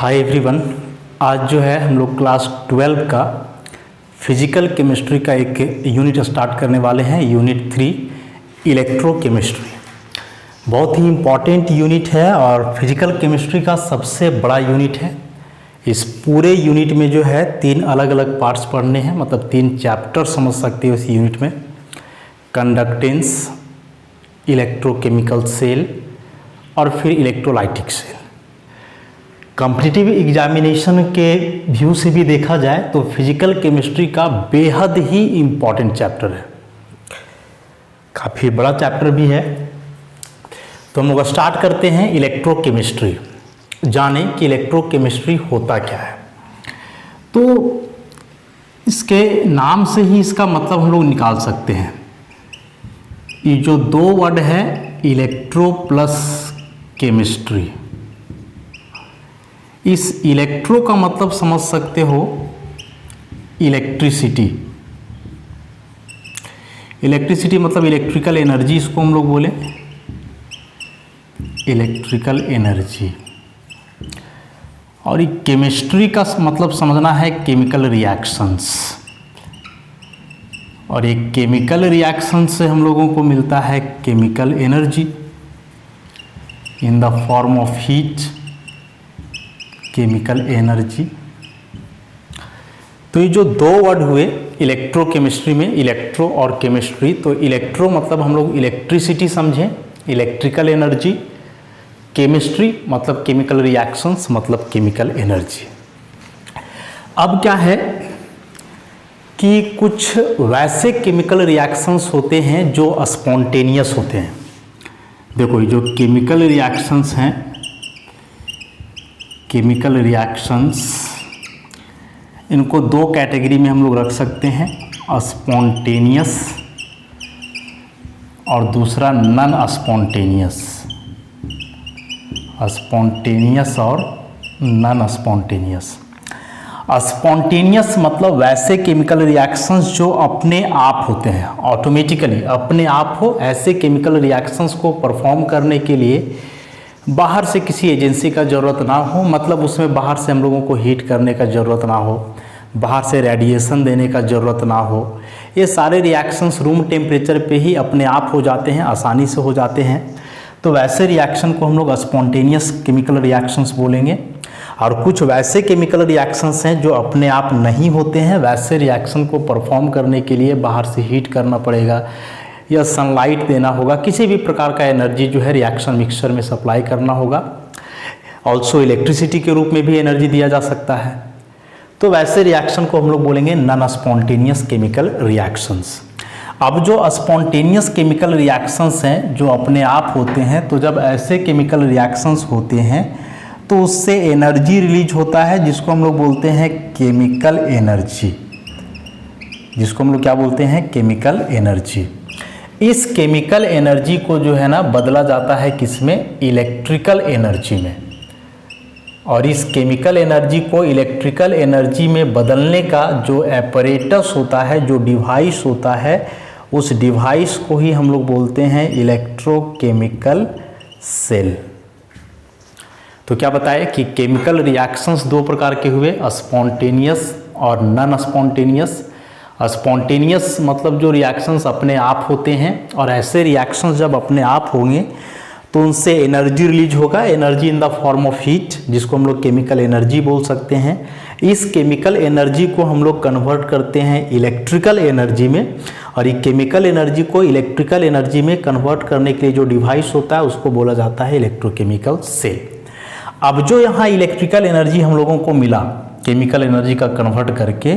Hi everyone. आज जो है हम लोग क्लास 12 का फिजिकल केमिस्ट्री का एक यूनिट स्टार्ट करने वाले हैं। यूनिट 3 इलेक्ट्रोकेमिस्ट्री बहुत ही इम्पॉर्टेंट यूनिट है और फिजिकल केमिस्ट्री का सबसे बड़ा यूनिट है। इस पूरे यूनिट में जो है 3 अलग अलग पार्ट्स पढ़ने हैं, मतलब 3 चैप्टर समझ सकते हो इस यूनिट में। कंडक्टेंस, इलेक्ट्रोकेमिकल सेल और फिर इलेक्ट्रोलाइटिक सेल। कॉम्पिटिटिव एग्जामिनेशन के व्यू से भी देखा जाए तो फिजिकल केमिस्ट्री का बेहद ही इम्पॉर्टेंट चैप्टर है, काफ़ी बड़ा चैप्टर भी है। तो हम लोग स्टार्ट करते हैं इलेक्ट्रोकेमिस्ट्री। जानें कि इलेक्ट्रोकेमिस्ट्री होता क्या है। तो इसके नाम से ही इसका मतलब हम लोग निकाल सकते हैं। ये जो 2 वर्ड है इलेक्ट्रो प्लस केमिस्ट्री, इस इलेक्ट्रो का मतलब समझ सकते हो इलेक्ट्रिसिटी। इलेक्ट्रिसिटी मतलब इलेक्ट्रिकल एनर्जी, इसको हम लोग बोले इलेक्ट्रिकल एनर्जी। और ये केमिस्ट्री का मतलब समझना है केमिकल रिएक्शंस, और एक केमिकल रिएक्शन से हम लोगों को मिलता है chemical energy in the form of heat, chemical energy. तो ये जो 2 वर्ड हुए इलेक्ट्रोकेमिस्ट्री में, इलेक्ट्रो और केमिस्ट्री, तो इलेक्ट्रो मतलब हम लोग इलेक्ट्रिसिटी समझें, इलेक्ट्रिकल एनर्जी। केमिस्ट्री मतलब केमिकल रिएक्शंस, मतलब केमिकल एनर्जी। अब क्या है कि कुछ वैसे केमिकल रिएक्शंस होते हैं जो स्पॉन्टेनियस होते हैं। देखो ये जो केमिकल रिएक्शंस हैं, केमिकल रिएक्शंस, इनको 2 कैटेगरी में हम लोग रख सकते हैं, स्पॉन्टेनियस और दूसरा नॉन स्पॉन्टेनियस। स्पॉन्टेनियस और नॉन स्पॉन्टेनियस। स्पॉन्टेनियस मतलब वैसे केमिकल रिएक्शंस जो अपने आप होते हैं, ऑटोमेटिकली अपने आप हो। ऐसे केमिकल रिएक्शंस को परफॉर्म करने के लिए बाहर से किसी एजेंसी का ज़रूरत ना हो, मतलब उसमें बाहर से हम लोगों को हीट करने का ज़रूरत ना हो, बाहर से रेडिएशन देने का ज़रूरत ना हो। ये सारे रिएक्शंस रूम टेम्परेचर पे ही अपने आप हो जाते हैं, आसानी से हो जाते हैं। तो वैसे रिएक्शन को हम लोग स्पॉन्टेनियस केमिकल रिएक्शंस बोलेंगे। और कुछ वैसे केमिकल रिएक्शंस हैं जो अपने आप नहीं होते हैं, वैसे रिएक्शन को परफॉर्म करने के लिए बाहर से हीट करना पड़ेगा या सनलाइट देना होगा, किसी भी प्रकार का एनर्जी जो है रिएक्शन मिक्सचर में सप्लाई करना होगा। ऑल्सो इलेक्ट्रिसिटी के रूप में भी एनर्जी दिया जा सकता है। तो वैसे रिएक्शन को हम लोग बोलेंगे नॉन स्पॉन्टेनियस केमिकल रिएक्शंस। अब जो स्पॉन्टेनियस केमिकल रिएक्शंस हैं जो अपने आप होते हैं, तो जब ऐसे केमिकल रिएक्शंस होते हैं तो उससे एनर्जी रिलीज होता है, जिसको हम लोग बोलते हैं केमिकल एनर्जी, जिसको हम लोग क्या बोलते हैं, केमिकल एनर्जी। इस केमिकल एनर्जी को जो है ना बदला जाता है किसमें, इलेक्ट्रिकल एनर्जी में। और इस केमिकल एनर्जी को इलेक्ट्रिकल एनर्जी में बदलने का जो एपरेटस होता है, जो डिवाइस होता है, उस डिवाइस को ही हम लोग बोलते हैं इलेक्ट्रोकेमिकल सेल। तो क्या बताए कि केमिकल रिएक्शंस 2 प्रकार के हुए, स्पॉन्टेनियस और नॉन स्पॉन्टेनियस। स्पॉन्टेनियस मतलब जो रिएक्शंस अपने आप होते हैं, और ऐसे रिएक्शंस जब अपने आप होंगे तो उनसे एनर्जी रिलीज होगा, energy in the form of heat, जिसको हम लोग केमिकल एनर्जी बोल सकते हैं। इस केमिकल एनर्जी को हम लोग कन्वर्ट करते हैं इलेक्ट्रिकल एनर्जी में, और ये केमिकल एनर्जी को इलेक्ट्रिकल एनर्जी में कन्वर्ट करने के लिए जो डिवाइस होता है उसको बोला जाता है इलेक्ट्रोकेमिकल सेल। अब जो यहाँ इलेक्ट्रिकल एनर्जी हम लोगों को मिला केमिकल एनर्जी का कन्वर्ट करके,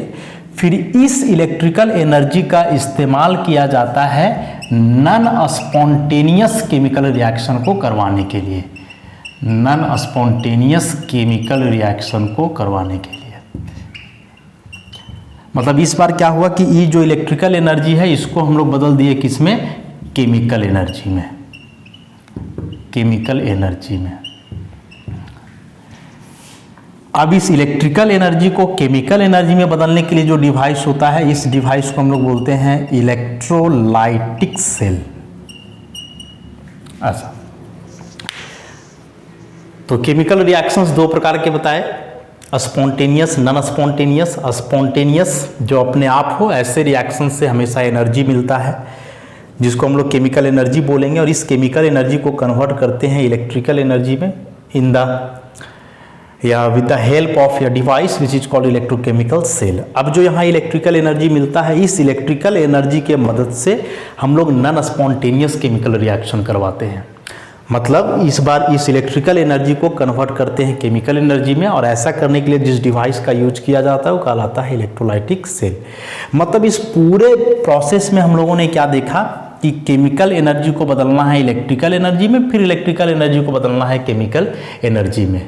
फिर इस इलेक्ट्रिकल एनर्जी का इस्तेमाल किया जाता है नॉन स्पॉन्टेनियस केमिकल रिएक्शन को करवाने के लिए, नॉन स्पॉन्टेनियस केमिकल रिएक्शन को करवाने के लिए। मतलब इस बार क्या हुआ कि ये जो इलेक्ट्रिकल एनर्जी है इसको हम लोग बदल दिए किसमें, केमिकल एनर्जी में, केमिकल एनर्जी में। अब इस इलेक्ट्रिकल एनर्जी को केमिकल एनर्जी में बदलने के लिए जो डिवाइस होता है, इस डिवाइस को हम लोग बोलते हैं इलेक्ट्रोलाइटिक सेल। ऐसा तो केमिकल रिएक्शंस दो प्रकार के बताए, स्पॉन्टेनियस, नॉन स्पॉन्टेनियस। स्पॉन्टेनियस जो अपने आप हो, ऐसे रिएक्शन से हमेशा एनर्जी मिलता है जिसको हम लोग केमिकल एनर्जी बोलेंगे, और इस केमिकल एनर्जी को कन्वर्ट करते हैं इलेक्ट्रिकल एनर्जी में इन द या विद द हेल्प ऑफ या device which is called electrochemical cell. अब जो यहाँ इलेक्ट्रिकल एनर्जी मिलता है, इस इलेक्ट्रिकल एनर्जी के मदद से हम लोग नॉन स्पॉन्टेनियस केमिकल रिएक्शन करवाते हैं। मतलब इस बार इस इलेक्ट्रिकल एनर्जी को कन्वर्ट करते हैं केमिकल एनर्जी में, और ऐसा करने के लिए जिस डिवाइस का यूज किया जाता है वो कहलाता है इलेक्ट्रोलाइटिक सेल। मतलब इस पूरे प्रोसेस में हम लोगों ने क्या देखा कि केमिकल एनर्जी को बदलना है इलेक्ट्रिकल एनर्जी में, फिर इलेक्ट्रिकल एनर्जी को बदलना है केमिकल एनर्जी में।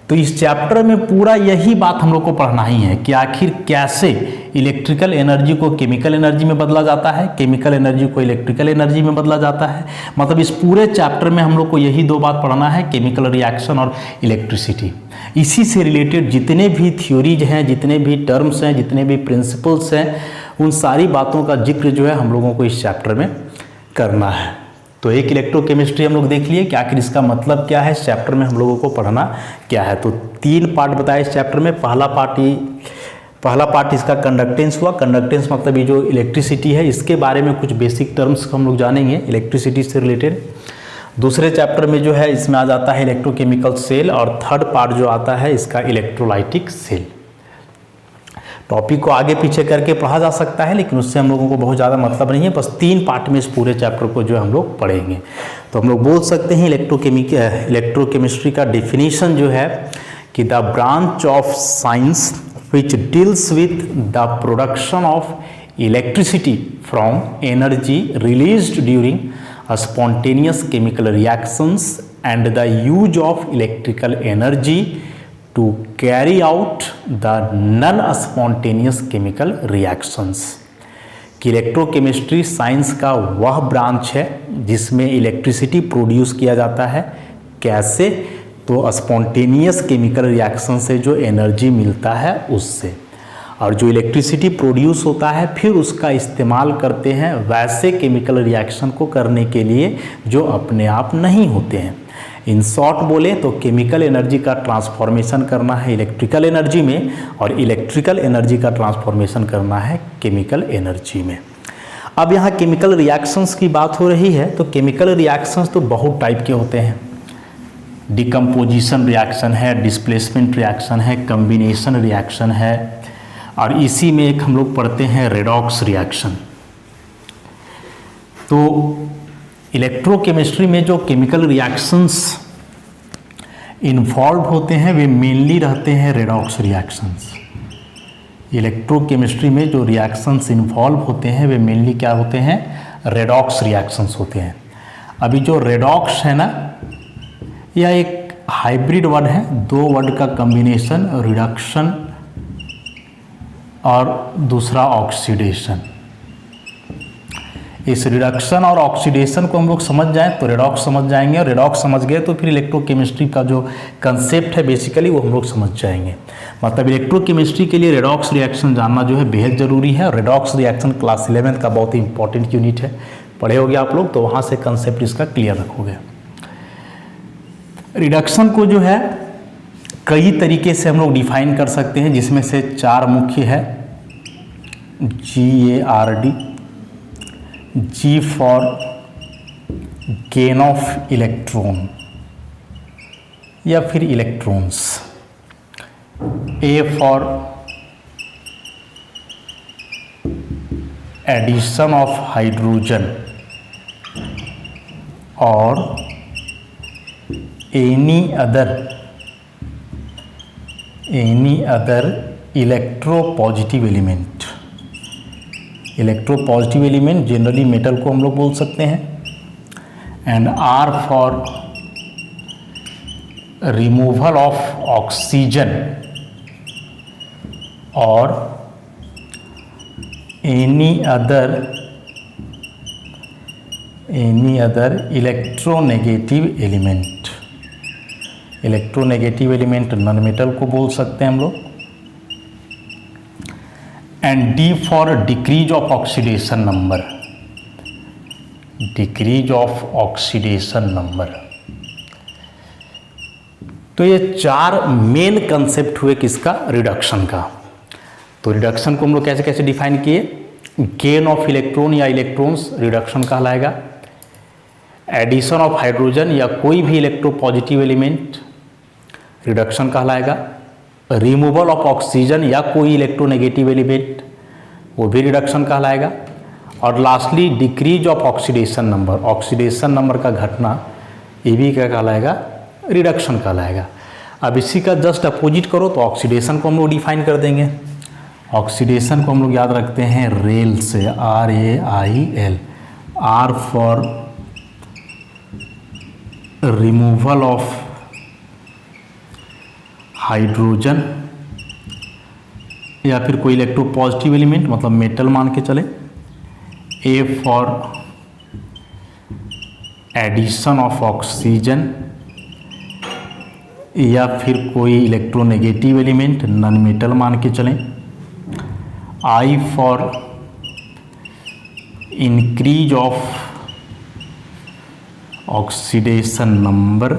तो इस चैप्टर में पूरा यही बात हम लोग को पढ़ना ही है कि आखिर कैसे इलेक्ट्रिकल एनर्जी को केमिकल एनर्जी में बदला जाता है, केमिकल एनर्जी को इलेक्ट्रिकल एनर्जी में बदला जाता है। मतलब इस पूरे चैप्टर में हम लोग को यही दो बात पढ़ना है, केमिकल रिएक्शन और इलेक्ट्रिसिटी। इसी से रिलेटेड जितने भी थ्योरीज हैं, जितने भी टर्म्स हैं, जितने भी प्रिंसिपल्स हैं, उन सारी बातों का जिक्र जो है हम लोगों को इस चैप्टर में करना है। तो एक इलेक्ट्रोकेमिस्ट्री हम लोग देख लिए कि आखिर इसका मतलब क्या है, इस चैप्टर में हम लोगों को पढ़ना क्या है। तो 3 पार्ट बताए इस चैप्टर में। पहला पार्ट इसका कंडक्टेंस हुआ। कंडक्टेंस मतलब ये जो इलेक्ट्रिसिटी है, इसके बारे में कुछ बेसिक टर्म्स हम लोग जानेंगे इलेक्ट्रिसिटी से रिलेटेड। दूसरे चैप्टर में जो है इसमें आ जाता है इलेक्ट्रोकेमिकल सेल, और थर्ड पार्ट जो आता है इसका इलेक्ट्रोलाइटिक सेल। टॉपिक को आगे पीछे करके पढ़ा जा सकता है, लेकिन उससे हम लोगों को बहुत ज़्यादा मतलब नहीं है। बस 3 पार्ट में इस पूरे चैप्टर को जो हम लोग पढ़ेंगे। तो हम लोग बोल सकते हैं इलेक्ट्रोकेमिस्ट्री का डेफिनेशन जो है कि the branch of science which deals with the production of electricity from energy released during spontaneous chemical reactions and the use of electrical energy to carry out the non-spontaneous chemical reactions। कि electrochemistry science का वह branch है जिसमें electricity produce किया जाता है। कैसे? तो स्पॉन्टेनियस केमिकल रिएक्शन से जो एनर्जी मिलता है उससे, और जो इलेक्ट्रिसिटी प्रोड्यूस होता है फिर उसका इस्तेमाल करते हैं वैसे केमिकल रिएक्शन को करने के लिए जो अपने आप नहीं होते हैं। इन शॉर्ट बोले तो केमिकल एनर्जी का ट्रांसफॉर्मेशन करना है इलेक्ट्रिकल एनर्जी में, और इलेक्ट्रिकल एनर्जी का ट्रांसफॉर्मेशन करना है केमिकल एनर्जी में। अब यहाँ केमिकल रिएक्शंस की बात हो रही है, तो केमिकल रिएक्शंस तो बहुत टाइप के होते हैं। डिकम्पोजिशन रिएक्शन है, डिस्प्लेसमेंट रिएक्शन है, कम्बिनेशन रिएक्शन है, और इसी में एक हम लोग पढ़ते हैं रेडॉक्स रिएक्शन। तो इलेक्ट्रोकेमिस्ट्री में जो केमिकल रिएक्शंस इन्वॉल्व होते हैं वे मेनली रहते हैं रेडॉक्स रिएक्शंस। इलेक्ट्रोकेमिस्ट्री में जो रिएक्शंस इन्वॉल्व होते हैं वे मेनली क्या होते हैं, रेडॉक्स रिएक्शंस होते हैं। अभी जो रेडॉक्स है ना, यह एक हाइब्रिड वर्ड है, 2 वर्ड का कॉम्बिनेशन, रिडक्शन और दूसरा ऑक्सीडेशन। इस रिडक्शन और ऑक्सीडेशन को हम लोग समझ जाएं तो रेडॉक्स समझ जाएंगे, और रेडॉक्स समझ गए तो फिर इलेक्ट्रोकेमिस्ट्री का जो कंसेप्ट है बेसिकली वो हम लोग समझ जाएंगे। मतलब इलेक्ट्रोकेमिस्ट्री के लिए रेडॉक्स रिएक्शन जानना जो है बेहद ज़रूरी है। और रेडॉक्स रिएक्शन क्लास 11 का बहुत ही इंपॉर्टेंट यूनिट है, पढ़े होगे आप लोग, तो वहाँ से कंसेप्ट इसका क्लियर रखोगे। रिडक्शन को जो है कई तरीके से हम लोग डिफाइन कर सकते हैं, जिसमें से 4 मुख्य है। GARD, G for gain of electron या फिर electrons, A for addition of hydrogen, और any other electropositive element. Electropositive element generally metal को हम लोग बोल सकते हैं। And R for removal of oxygen, और any other electronegative element. Electronegative element non metal को बोल सकते हैं हम लोग। And D for decrease of oxidation number, decrease of oxidation number. तो ये 4 मेन कंसेप्ट हुए किसका, रिडक्शन का। तो रिडक्शन को हम लोग कैसे कैसे डिफाइन किए, गेन ऑफ इलेक्ट्रॉन या इलेक्ट्रॉन्स रिडक्शन कहलाएगा, एडिशन ऑफ हाइड्रोजन या कोई भी इलेक्ट्रोपॉजिटिव एलिमेंट रिडक्शन कहलाएगा, रिमूवल ऑफ ऑक्सीजन या कोई इलेक्ट्रोनेगेटिव एलिमेंट वो भी रिडक्शन कहलाएगा, और lastly decrease of oxidation number, oxidation number का घटना, ये भी क्या कहलाएगा, रिडक्शन कहलाएगा। अब इसी का जस्ट अपोजिट करो तो ऑक्सीडेशन को हम लोग डिफाइन कर देंगे। ऑक्सीडेशन को हम लोग याद रखते हैं रेल से, RAIL, R for removal of hydrogen या फिर कोई इलेक्ट्रोपॉजिटिव एलिमेंट मतलब मेटल मान के चले, A for addition of oxygen या फिर कोई इलेक्ट्रोनेगेटिव एलिमेंट नॉन मेटल मान के चलें, I for increase of oxidation number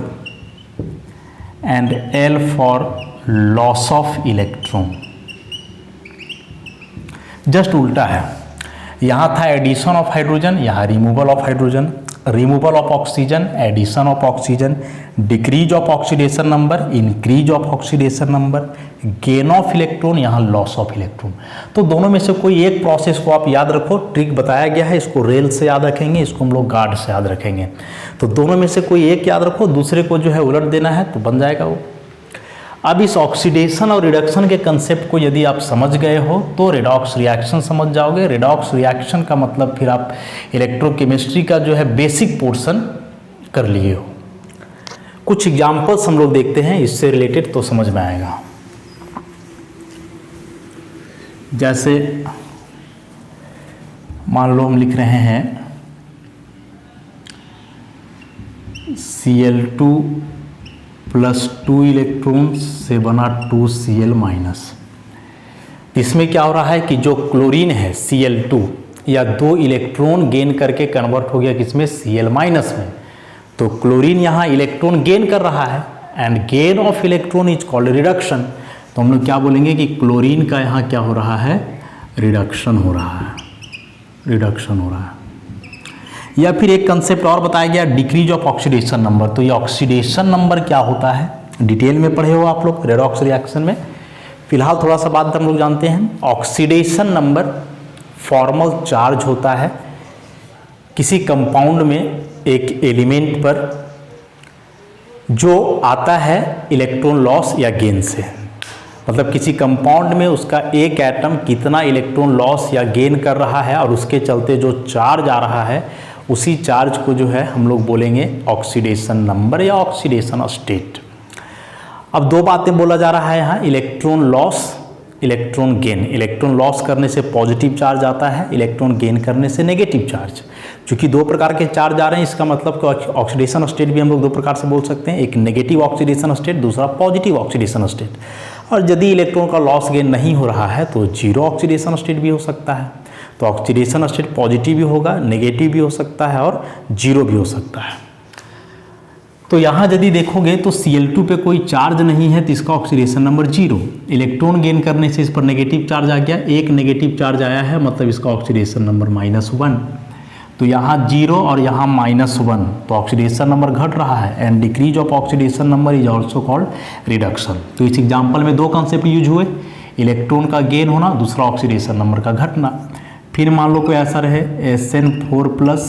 and L for loss of electron. Just उल्टा है, यहाँ था एडिशन ऑफ हाइड्रोजन, यहाँ removal of hydrogen, removal of oxygen, addition of oxygen, decrease of oxidation number, increase of oxidation number, gain of electron, यहाँ loss of electron. तो दोनों में से कोई एक प्रोसेस को आप याद रखो, ट्रिक बताया गया है, इसको रेल से याद रखेंगे, इसको हम लोग गार्ड से याद रखेंगे। तो दोनों में से कोई एक याद रखो, दूसरे को जो है उलट देना है तो बन जाएगा वो। अब इस ऑक्सीडेशन और रिडक्शन के कंसेप्ट को यदि आप समझ गए हो तो रेडॉक्स रिएक्शन समझ जाओगे। रेडॉक्स रिएक्शन का मतलब फिर आप इलेक्ट्रोकेमिस्ट्री का जो है बेसिक पोर्शन कर लिए हो। कुछ एग्जाम्पल्स हम लोग देखते हैं इससे रिलेटेड तो समझ में आएगा। जैसे मान लो हम लिख रहे हैं Cl2 प्लस 2 इलेक्ट्रॉन से बना 2Cl माइनस। इसमें क्या हो रहा है कि जो क्लोरीन है Cl2 या 2 इलेक्ट्रॉन गेन करके कन्वर्ट हो गया किसमें, Cl माइनस में। तो क्लोरीन यहाँ इलेक्ट्रॉन गेन कर रहा है and gain of electron is called reduction. तो हम लोग क्या बोलेंगे कि क्लोरीन का यहाँ क्या हो रहा है, रिडक्शन हो रहा है, रिडक्शन हो रहा है। या फिर एक कंसेप्ट और बताया गया डिक्रीज ऑफ ऑक्सीडेशन नंबर। तो ये ऑक्सीडेशन नंबर क्या होता है डिटेल में पढ़े हो आप लोग रेडॉक्स रिएक्शन में। फिलहाल थोड़ा सा बात हम लोग जानते हैं। ऑक्सीडेशन नंबर फॉर्मल चार्ज होता है किसी कंपाउंड में एक एलिमेंट पर जो आता है इलेक्ट्रॉन लॉस या गेन से। मतलब किसी कंपाउंड में उसका एक एटम कितना इलेक्ट्रॉन लॉस या गेन कर रहा है और उसके चलते जो चार्ज आ रहा है उसी चार्ज को जो है हम लोग बोलेंगे ऑक्सीडेशन नंबर या ऑक्सीडेशन स्टेट। अब दो बातें बोला जा रहा है यहाँ, electron loss, electron gain. Electron loss करने से पॉजिटिव चार्ज आता है, इलेक्ट्रॉन गेन करने से नेगेटिव चार्ज। चूँकि दो प्रकार के चार्ज आ रहे हैं इसका मतलब कि ऑक्सीडेशन स्टेट भी हम लोग दो प्रकार से बोल सकते हैं, एक नेगेटिव ऑक्सीडेशन स्टेट, दूसरा पॉजिटिव ऑक्सीडेशन स्टेट। और यदि इलेक्ट्रॉन का लॉस गेन नहीं हो रहा है तो जीरो ऑक्सीडेशन स्टेट भी हो सकता है। तो ऑक्सीडेशन स्टेट पॉजिटिव भी होगा, नेगेटिव भी हो सकता है और जीरो भी हो सकता है। तो यहाँ यदि देखोगे तो Cl2 पे कोई चार्ज नहीं है तो इसका oxidation number zero. Electron gain करने से इस पर नेगेटिव चार्ज आ गया, एक नेगेटिव चार्ज आया है मतलब इसका ऑक्सीडेशन नंबर -1। तो यहाँ जीरो और यहाँ -1 तो ऑक्सीडेशन नंबर घट रहा है and decrease of oxidation number is also called reduction. तो इस एग्जाम्पल में दो कॉन्सेप्ट यूज हुए, इलेक्ट्रॉन का गेन होना, दूसरा ऑक्सीडेशन नंबर का घटना। फिर मान लो कोई ऐसा रहे SN4 प्लस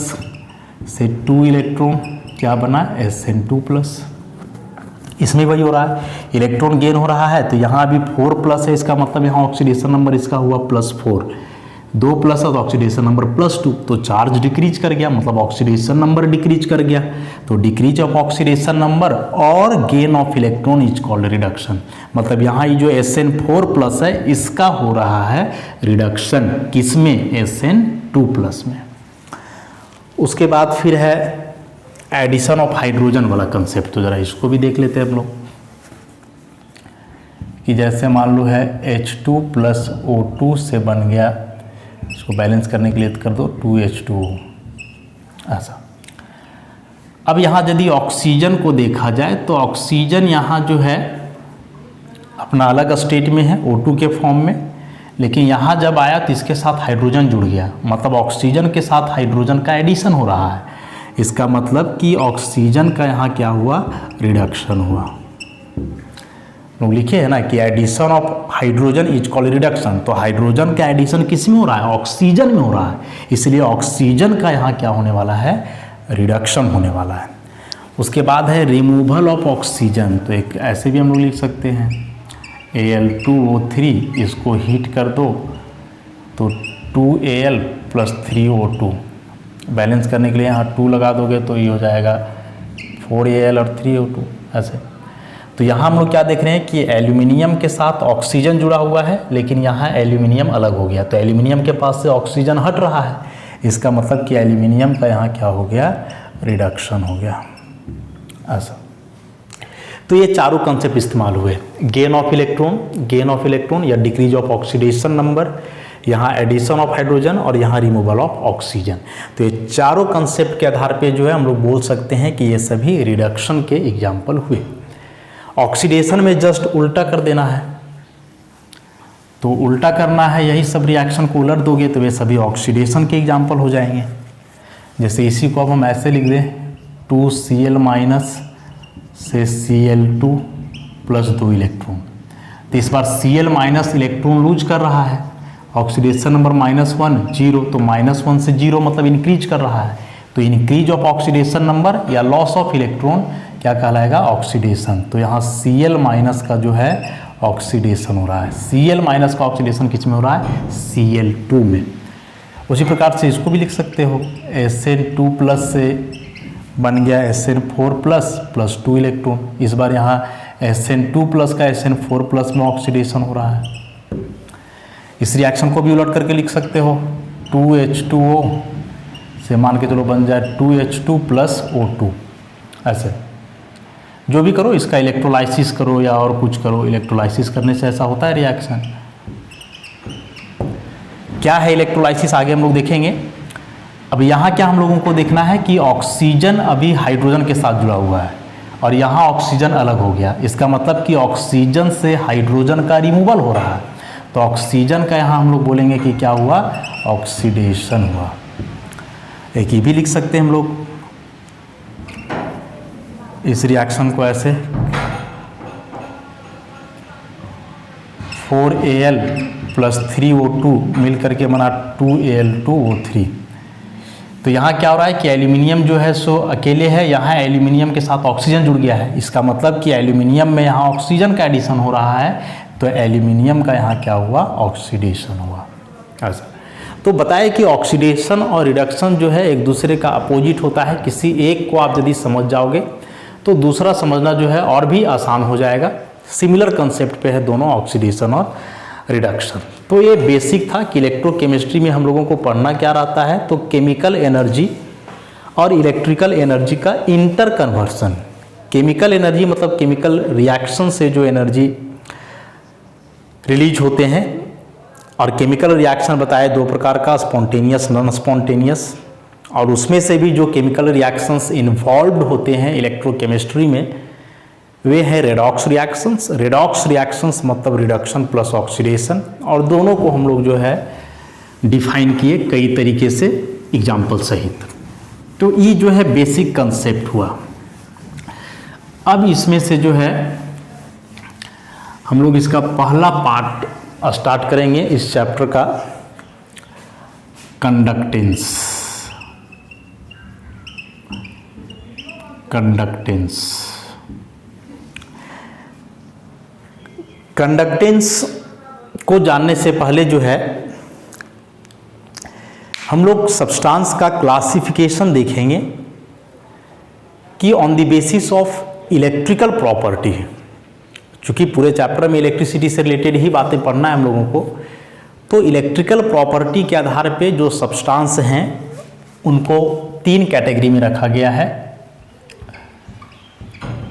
से 2 इलेक्ट्रॉन क्या बना SN2 प्लस। इसमें वही हो रहा है, इलेक्ट्रॉन गेन हो रहा है तो यहाँ अभी 4 प्लस है, इसका मतलब यहाँ ऑक्सीडेशन नंबर इसका हुआ +4। 2 प्लस है तो ऑक्सीडेशन नंबर +2, तो चार्ज डिक्रीज कर गया मतलब ऑक्सीडेशन नंबर डिक्रीज कर गया। तो डिक्रीज ऑफ ऑक्सीडेशन नंबर और gain of electron is called reduction. मतलब यहाँ ये जो SN4 प्लस है इसका हो रहा है रिडक्शन, किसमें, SN2 प्लस में। उसके बाद फिर है एडिशन ऑफ हाइड्रोजन वाला कंसेप्ट। तो जरा इसको भी देख लेते हैं हम लोग कि जैसे मान लो है H2 प्लस O2 से बन गया, इसको बैलेंस करने के लिए कर दो 2H2O ऐसा। अब यहाँ यदि ऑक्सीजन को देखा जाए तो ऑक्सीजन यहाँ जो है अपना अलग स्टेट में है O2 के फॉर्म में, लेकिन यहाँ जब आया तो इसके साथ हाइड्रोजन जुड़ गया, मतलब ऑक्सीजन के साथ हाइड्रोजन का एडिशन हो रहा है। इसका मतलब कि ऑक्सीजन का यहाँ क्या हुआ, रिडक्शन हुआ। लोग लिखे है ना कि addition of hydrogen is called reduction, तो हाइड्रोजन का एडिशन किस में हो रहा है, ऑक्सीजन में हो रहा है, इसलिए ऑक्सीजन का यहाँ क्या होने वाला है, रिडक्शन होने वाला है। उसके बाद है रिमूवल ऑफ ऑक्सीजन, तो एक ऐसे भी हम लोग लिख सकते हैं Al2O3, इसको हीट कर दो तो 2Al + 3O2, बैलेंस करने के लिए यहाँ 2 लगा दोगे तो ये हो जाएगा 4Al और 3O2 ऐसे। तो यहाँ हम लोग क्या देख रहे हैं कि एल्यूमिनियम के साथ ऑक्सीजन जुड़ा हुआ है, लेकिन यहाँ एल्यूमिनियम अलग हो गया, तो एल्यूमिनियम के पास से ऑक्सीजन हट रहा है, इसका मतलब कि एल्यूमिनियम का यहाँ क्या हो गया, रिडक्शन हो गया ऐसा। तो ये चारों कंसेप्ट इस्तेमाल हुए, गेन ऑफ इलेक्ट्रॉन या डिक्रीज ऑफ ऑक्सीडेशन नंबर, यहाँ एडिशन ऑफ हाइड्रोजन और यहाँ रिमूवल ऑफ ऑक्सीजन। तो ये चारों कंसेप्ट के आधार पे जो है हम लोग बोल सकते हैं कि ये सभी रिडक्शन के एग्जाम्पल हुए। ऑक्सीडेशन में जस्ट उल्टा कर देना है, तो उल्टा करना है, यही सब रिएक्शन को उलट दोगे तो वे सभी ऑक्सीडेशन के एग्जाम्पल हो जाएंगे। जैसे इसी को अब हम ऐसे लिख दें 2Cl- से Cl2 + 2 इलेक्ट्रॉन, तो इस बार Cl- इलेक्ट्रॉन लूज कर रहा है, ऑक्सीडेशन नंबर -1 0, तो -1 से 0 मतलब इंक्रीज कर रहा है, तो इंक्रीज ऑफ ऑक्सीडेशन नंबर या लॉस ऑफ इलेक्ट्रॉन क्या कहलाएगा, ऑक्सीडेशन। तो यहाँ Cl- का जो है ऑक्सीडेशन हो रहा है, Cl- का ऑक्सीडेशन किस में हो रहा है, Cl2 में। उसी प्रकार से इसको भी लिख सकते हो, Sn2+ से बन गया Sn4+ + 2 इलेक्ट्रॉन, इस बार यहाँ Sn2+ का Sn4+ में ऑक्सीडेशन हो रहा है। इस रिएक्शन को भी उलट करके लिख सकते हो, 2H2O से मान के चलो बन जाए 2H2 + O2 ऐसे। जो भी करो, इसका इलेक्ट्रोलाइसिस करो या और कुछ करो, इलेक्ट्रोलाइसिस करने से ऐसा होता है रिएक्शन। क्या है इलेक्ट्रोलाइसिस आगे हम लोग देखेंगे। अब यहाँ क्या हम लोगों को देखना है कि ऑक्सीजन अभी हाइड्रोजन के साथ जुड़ा हुआ है और यहाँ ऑक्सीजन अलग हो गया, इसका मतलब कि ऑक्सीजन से हाइड्रोजन का रिमूवल हो रहा है, तो ऑक्सीजन का यहाँ हम लोग बोलेंगे कि क्या हुआ, ऑक्सीडेशन हुआ। एक ये भी लिख सकते हैं हम लोग इस रिएक्शन को ऐसे 4Al + 3O2 मिल करके बना 2Al2O3। तो यहाँ क्या हो रहा है कि एल्यूमिनियम जो है सो अकेले है, यहाँ एल्यूमिनियम के साथ ऑक्सीजन जुड़ गया है, इसका मतलब कि एल्यूमिनियम में यहाँ ऑक्सीजन का एडिशन हो रहा है, तो एल्यूमिनियम का यहाँ क्या हुआ, ऑक्सीडेशन हुआ ऐसा। तो बताए कि ऑक्सीडेशन और रिडक्शन जो है एक दूसरे का अपोजिट होता है, किसी एक को आप यदि समझ जाओगे तो दूसरा समझना जो है और भी आसान हो जाएगा। सिमिलर कंसेप्ट पे है दोनों, ऑक्सीडेशन और रिडक्शन। तो ये बेसिक था कि इलेक्ट्रोकेमिस्ट्री में हम लोगों को पढ़ना क्या रहता है, तो केमिकल एनर्जी और इलेक्ट्रिकल एनर्जी का इंटर कन्वर्सन। केमिकल एनर्जी मतलब केमिकल रिएक्शन से जो एनर्जी रिलीज होते हैं, और केमिकल रिएक्शन बताए दो प्रकार का, स्पॉन्टेनियस, नॉन स्पॉन्टेनियस, और उसमें से भी जो केमिकल रिएक्शंस इन्वॉल्व्ड होते हैं इलेक्ट्रोकेमिस्ट्री में वे हैं रेडॉक्स रिएक्शंस। रेडॉक्स रिएक्शंस मतलब रिडक्शन प्लस ऑक्सीडेशन, और दोनों को हम लोग जो है डिफाइन किए कई तरीके से एग्जाम्पल सहित। तो ये जो है बेसिक कंसेप्ट हुआ। अब इसमें से जो है हम लोग इसका पहला पार्ट स्टार्ट करेंगे इस चैप्टर का, कंडक्टेंस। कंडक्टेंस को जानने से पहले जो है हम लोग सब्सटेंस का क्लासिफिकेशन देखेंगे कि on the basis of electrical property. चूँकि पूरे चैप्टर में इलेक्ट्रिसिटी से रिलेटेड ही बातें पढ़ना है हम लोगों को, तो इलेक्ट्रिकल प्रॉपर्टी के आधार पे जो सब्सटेंस हैं उनको तीन कैटेगरी में रखा गया है।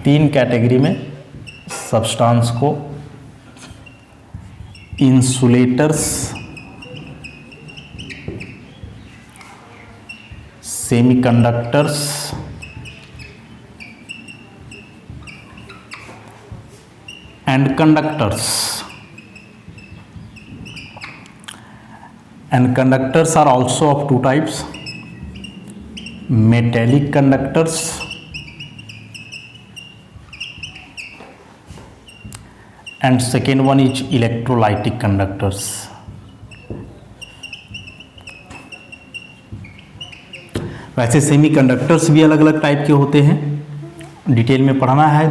तीन कैटेगरी में सब्सटेंस को insulators, semiconductors and conductors. And conductors are also of two types: metallic conductors and second one is electrolytic conductors. वैसे सेमी कंडक्टर्स भी अलग अलग टाइप के होते हैं, डिटेल में पढ़ना है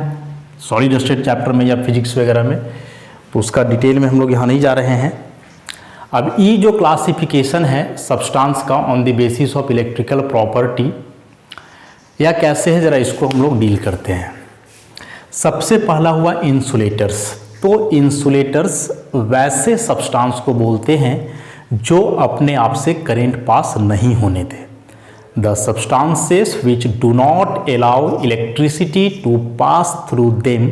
सॉलिड स्टेट चैप्टर में या फिजिक्स वगैरह में, तो उसका डिटेल में हम लोग यहाँ नहीं जा रहे हैं। अब ये जो क्लासिफिकेशन है सब्सटेंस का on the basis of electrical property, या कैसे है ज़रा इसको हम लोग डील करते हैं। सबसे पहला हुआ इंसुलेटर्स। तो इंसुलेटर्स वैसे सब्सटेंस को बोलते हैं जो अपने आप से करंट पास नहीं होने दे। The substances which do not allow electricity to pass through them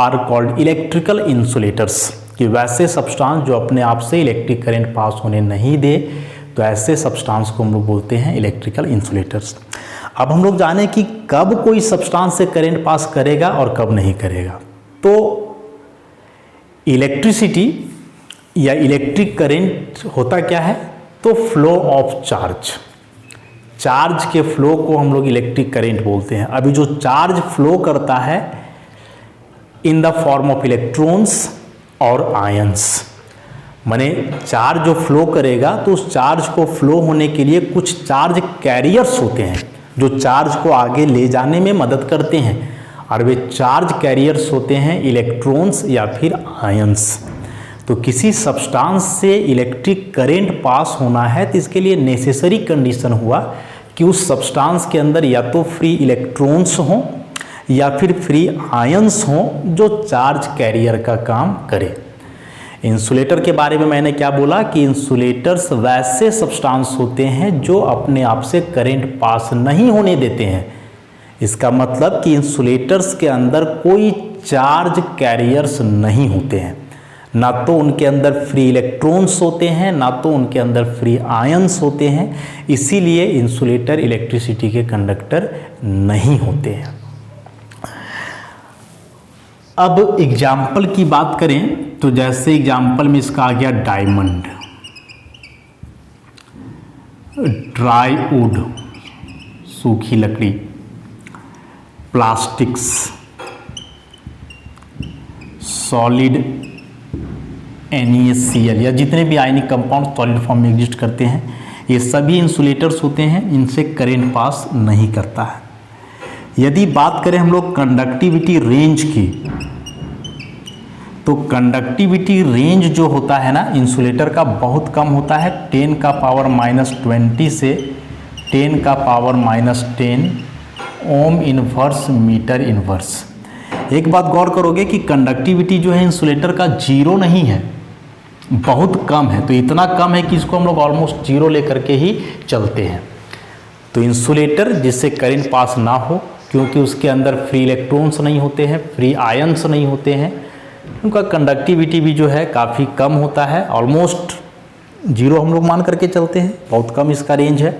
are called electrical insulators। कि वैसे सब्सटेंस जो अपने आप से इलेक्ट्रिक करंट पास होने नहीं दे, तो ऐसे सब्सटेंस को हम लोग बोलते हैं इलेक्ट्रिकल इंसुलेटर्स। अब हम लोग जाने कि कब कोई सब्सटेंस से करंट पास करेगा और कब नहीं करेगा। तो इलेक्ट्रिसिटी या इलेक्ट्रिक करंट होता क्या है, तो फ्लो ऑफ चार्ज, चार्ज के फ्लो को हम लोग इलेक्ट्रिक करंट बोलते हैं। अभी जो चार्ज फ्लो करता है in the form of electrons और आयंस, माने चार्ज जो फ्लो करेगा तो उस चार्ज को फ्लो होने के लिए कुछ चार्ज कैरियर्स होते हैं जो चार्ज को आगे ले जाने में मदद करते हैं, और वे चार्ज कैरियर्स होते हैं इलेक्ट्रॉन्स या फिर आयंस। तो किसी सब्सटेंस से इलेक्ट्रिक करंट पास होना है तो इसके लिए नेसेसरी कंडीशन हुआ कि उस सब्सटेंस के अंदर या तो फ्री इलेक्ट्रॉन्स हों या फिर फ्री आयंस हों जो चार्ज कैरियर का काम करे। इंसुलेटर के बारे में मैंने क्या बोला कि इंसुलेटर्स वैसे सब्सटेंस होते हैं जो अपने आप से करंट पास नहीं होने देते हैं। इसका मतलब कि इंसुलेटर्स के अंदर कोई चार्ज कैरियर्स नहीं होते हैं, ना तो उनके अंदर फ्री इलेक्ट्रॉन्स होते हैं ना तो उनके अंदर फ्री आयंस होते हैं, इसीलिए इंसुलेटर इलेक्ट्रिसिटी के कंडक्टर नहीं होते हैं। अब एग्जाम्पल की बात करें तो जैसे एग्जाम्पल में इसका आ गया डायमंड, ड्राई वुड सूखी लकड़ी, प्लास्टिक्स, सॉलिड NaCl या जितने भी आयनिक कंपाउंड सॉलिड फॉर्म में एग्जिस्ट करते हैं, ये सभी इंसुलेटर्स होते हैं, इनसे करंट पास नहीं करता है। यदि बात करें हम लोग कंडक्टिविटी रेंज की, तो कंडक्टिविटी रेंज जो होता है ना इंसुलेटर का बहुत कम होता है, 10 का पावर -20 से 10 का power -10 ohm inverse metre inverse. एक बात गौर करोगे कि कंडक्टिविटी जो है इंसुलेटर का जीरो नहीं है, बहुत कम है। तो इतना कम है कि इसको हम लोग ऑलमोस्ट जीरो लेकर के ही चलते हैं। तो इंसुलेटर जिससे करंट पास ना हो, क्योंकि उसके अंदर फ्री इलेक्ट्रॉन्स नहीं होते हैं, फ्री आयंस नहीं होते हैं, उनका कंडक्टिविटी भी जो है काफ़ी कम होता है, ऑलमोस्ट जीरो हम लोग मान करके चलते हैं, बहुत कम इसका रेंज है।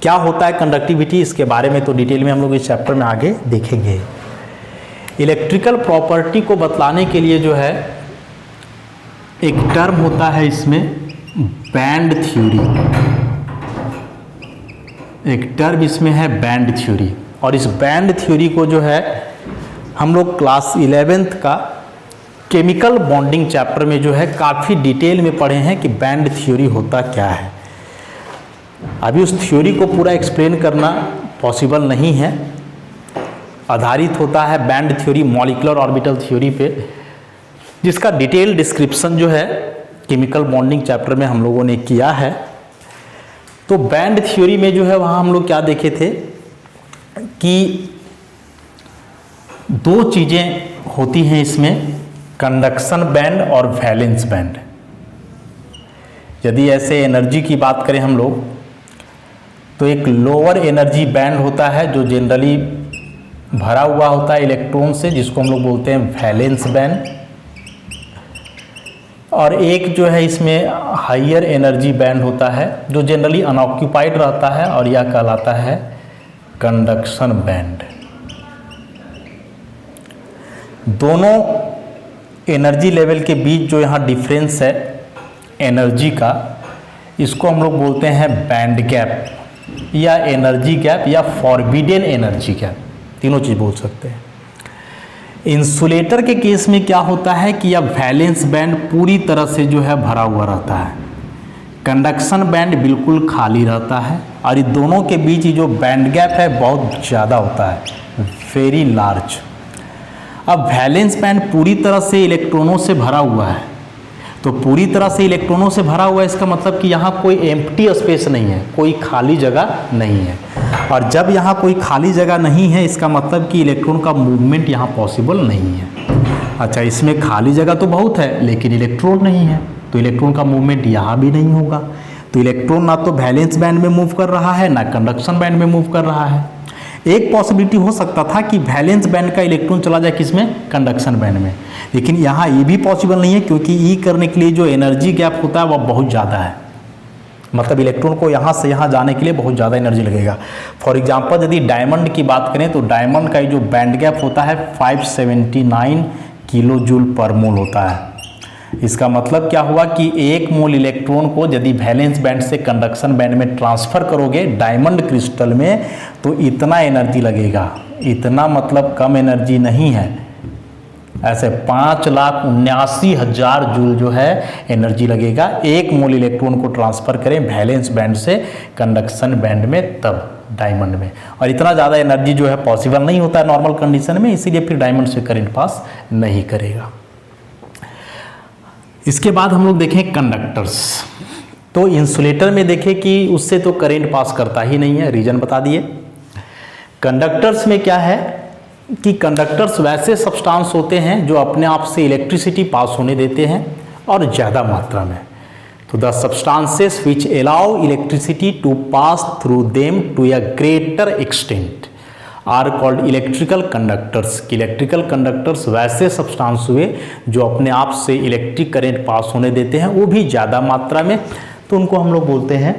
क्या होता है कंडक्टिविटी, इसके बारे में तो डिटेल में हम लोग इस चैप्टर में आगे देखेंगे। इलेक्ट्रिकल प्रॉपर्टी को बतलाने के लिए जो है एक टर्म होता है इसमें बैंड थ्योरी, एक टर्म इसमें है बैंड थ्योरी। और इस बैंड थ्योरी को जो है हम लोग क्लास 11th का केमिकल बॉन्डिंग चैप्टर में जो है काफ़ी डिटेल में पढ़े हैं कि बैंड थ्योरी होता क्या है। अभी उस थ्योरी को पूरा एक्सप्लेन करना पॉसिबल नहीं है, आधारित होता है band theory molecular orbital theory पे, जिसका डिटेल डिस्क्रिप्शन जो है केमिकल बॉन्डिंग चैप्टर में हम लोगों ने किया है। तो बैंड थ्योरी में जो है वहाँ हम लोग क्या देखे थे कि दो चीज़ें होती हैं इसमें, कंडक्शन बैंड और वैलेंस बैंड। यदि ऐसे एनर्जी की बात करें हम लोग तो एक लोअर एनर्जी बैंड होता है जो जनरली भरा हुआ होता है इलेक्ट्रॉन से, जिसको हम लोग बोलते हैं वैलेंस बैंड। और एक जो है इसमें हायर एनर्जी बैंड होता है जो जनरली अनऑक्यूपाइड रहता है, और यह कहलाता है कंडक्शन बैंड। दोनों एनर्जी लेवल के बीच जो यहाँ डिफरेंस है एनर्जी का, इसको हम लोग बोलते हैं बैंड गैप या एनर्जी गैप या फॉरबिडन एनर्जी गैप, तीनों चीज़ बोल सकते हैं। इंसुलेटर के केस में क्या होता है कि यह वैलेंस बैंड पूरी तरह से जो है भरा हुआ रहता है, कंडक्शन बैंड बिल्कुल खाली रहता है, और ये दोनों के बीच जो बैंड गैप है बहुत ज़्यादा होता है, वेरी लार्ज। अब वैलेंस बैंड पूरी तरह से इलेक्ट्रॉनों से भरा हुआ है, तो पूरी तरह से इलेक्ट्रॉनों से भरा हुआ है इसका मतलब कि यहाँ कोई एम्प्टी स्पेस नहीं है, कोई खाली जगह नहीं है। और जब यहाँ कोई खाली जगह नहीं है इसका मतलब कि इलेक्ट्रॉन का मूवमेंट यहाँ पॉसिबल नहीं है। अच्छा, इसमें खाली जगह तो बहुत है लेकिन इलेक्ट्रॉन नहीं है, तो इलेक्ट्रॉन का मूवमेंट यहाँ भी नहीं होगा। तो इलेक्ट्रॉन ना तो वैलेंस बैंड में मूव कर रहा है ना कंडक्शन बैंड में मूव कर रहा है। एक पॉसिबिलिटी हो सकता था कि वैलेंस बैंड का इलेक्ट्रॉन चला जाए किसमें, कंडक्शन बैंड में, लेकिन यहाँ ये भी पॉसिबल नहीं है क्योंकि ई करने के लिए जो एनर्जी गैप होता है वह बहुत ज़्यादा है, मतलब इलेक्ट्रॉन को यहाँ से यहाँ जाने के लिए बहुत ज़्यादा एनर्जी लगेगा। फॉर एग्जांपल यदि डायमंड की बात करें तो डायमंड का जो बैंड गैप होता है 579 किलो जूल पर मोल होता है। इसका मतलब क्या हुआ कि एक मोल इलेक्ट्रॉन को यदि वैलेंस बैंड से कंडक्शन बैंड में ट्रांसफ़र करोगे डायमंड क्रिस्टल में तो इतना एनर्जी लगेगा, इतना मतलब कम एनर्जी नहीं है, ऐसे 5,79,000 जूल जो है एनर्जी लगेगा एक मोल इलेक्ट्रॉन को ट्रांसफ़र करें वैलेंस बैंड से कंडक्शन बैंड में, तब डायमंड में। और इतना ज़्यादा एनर्जी जो है पॉसिबल नहीं होता है नॉर्मल कंडीशन में, इसीलिए फिर डायमंड से करंट पास नहीं करेगा। इसके बाद हम लोग देखें कंडक्टर्स। तो इंसुलेटर में देखें कि उससे तो करंट पास करता ही नहीं है, रीजन बता दिए। कंडक्टर्स में क्या है कि कंडक्टर्स वैसे सब्सटेंस होते हैं जो अपने आप से इलेक्ट्रिसिटी पास होने देते हैं और ज़्यादा मात्रा में। तो the substances which allow electricity to pass through them to a greater extent are called electrical conductors. Electrical conductors वैसे सब्सटेंस हुए जो अपने आप से इलेक्ट्रिक करंट पास होने देते हैं, वो भी ज़्यादा मात्रा में, तो उनको हम लोग बोलते हैं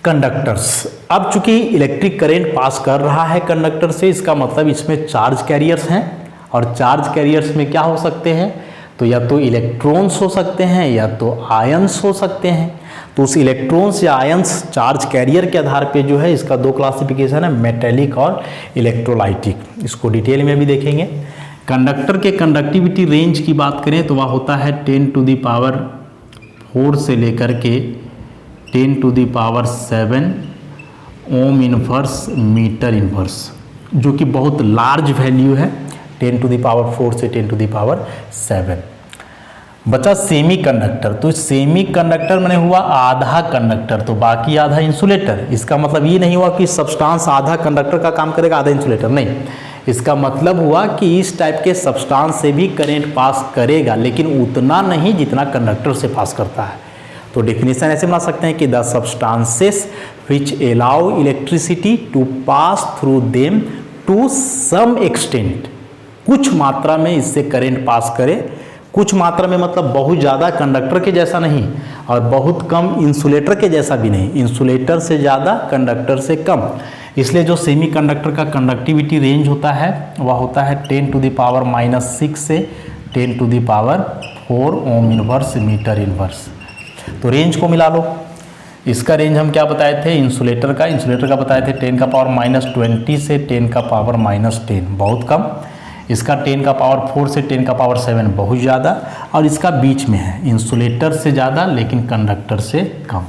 कंडक्टर्स। अब चूंकि इलेक्ट्रिक करंट पास कर रहा है कंडक्टर से, इसका मतलब इसमें चार्ज कैरियर्स हैं, और चार्ज कैरियर्स में क्या हो सकते हैं, तो या तो इलेक्ट्रॉन्स हो सकते हैं या तो आयंस हो सकते हैं। तो उस इलेक्ट्रॉन्स या आयंस चार्ज कैरियर के आधार पे जो है इसका दो क्लासिफिकेशन है, मेटेलिक और इलेक्ट्रोलाइटिक, इसको डिटेल में भी देखेंगे। कंडक्टर के कंडक्टिविटी रेंज की बात करें तो वह होता है 10⁴ से लेकर के 10⁻⁷ ओम इनवर्स मीटर इनवर्स, जो कि बहुत लार्ज वैल्यू है, 10⁴ से 10⁷ बचा सेमी कंडक्टर। तो सेमी कंडक्टर माने हुआ आधा कंडक्टर, तो बाकी आधा इंसुलेटर। इसका मतलब ये नहीं हुआ कि सब्सटेंस आधा कंडक्टर का काम करेगा आधा इंसुलेटर, नहीं, इसका मतलब हुआ कि इस टाइप के सब्सटेंस से भी करंट पास करेगा लेकिन उतना नहीं जितना कंडक्टर से पास करता है। तो डेफिनेशन ऐसे बना सकते हैं कि the substances which allow electricity to pass through them to some extent, कुछ मात्रा में इससे करंट पास करे, कुछ मात्रा में मतलब बहुत ज़्यादा कंडक्टर के जैसा नहीं और बहुत कम इंसुलेटर के जैसा भी नहीं, इंसुलेटर से ज़्यादा कंडक्टर से कम। इसलिए जो सेमी कंडक्टर का कंडक्टिविटी रेंज होता है वह होता है 10⁻⁻⁶ से 10⁴ ओम इनवर्स मीटर इनवर्स। तो रेंज को मिला लो, इसका रेंज हम क्या बताए थे, इंसुलेटर का बताए थे 10⁻20 से 10⁻⁻10, बहुत कम। इसका 10⁴ से 10⁻⁷ बहुत ज़्यादा, और इसका बीच में है, इंसुलेटर से ज़्यादा लेकिन कंडक्टर से कम।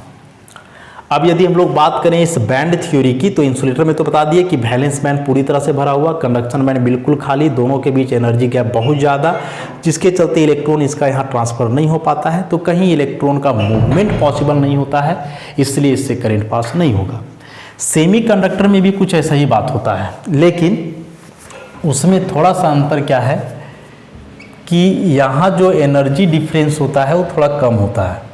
अब यदि हम लोग बात करें इस बैंड थ्योरी की, तो इंसुलेटर में तो बता दिए कि वैलेंस बैंड पूरी तरह से भरा हुआ, कंडक्शन बैंड बिल्कुल खाली, दोनों के बीच एनर्जी गैप बहुत ज़्यादा, जिसके चलते इलेक्ट्रॉन इसका यहाँ ट्रांसफ़र नहीं हो पाता है, तो कहीं इलेक्ट्रॉन का मूवमेंट पॉसिबल नहीं होता है, इसलिए इससे करंट पास नहीं होगा। सेमी कंडक्टर में भी कुछ ऐसा ही बात होता है, लेकिन उसमें थोड़ा सा अंतर क्या है कि यहाँ जो एनर्जी डिफरेंस होता है वो थोड़ा कम होता है।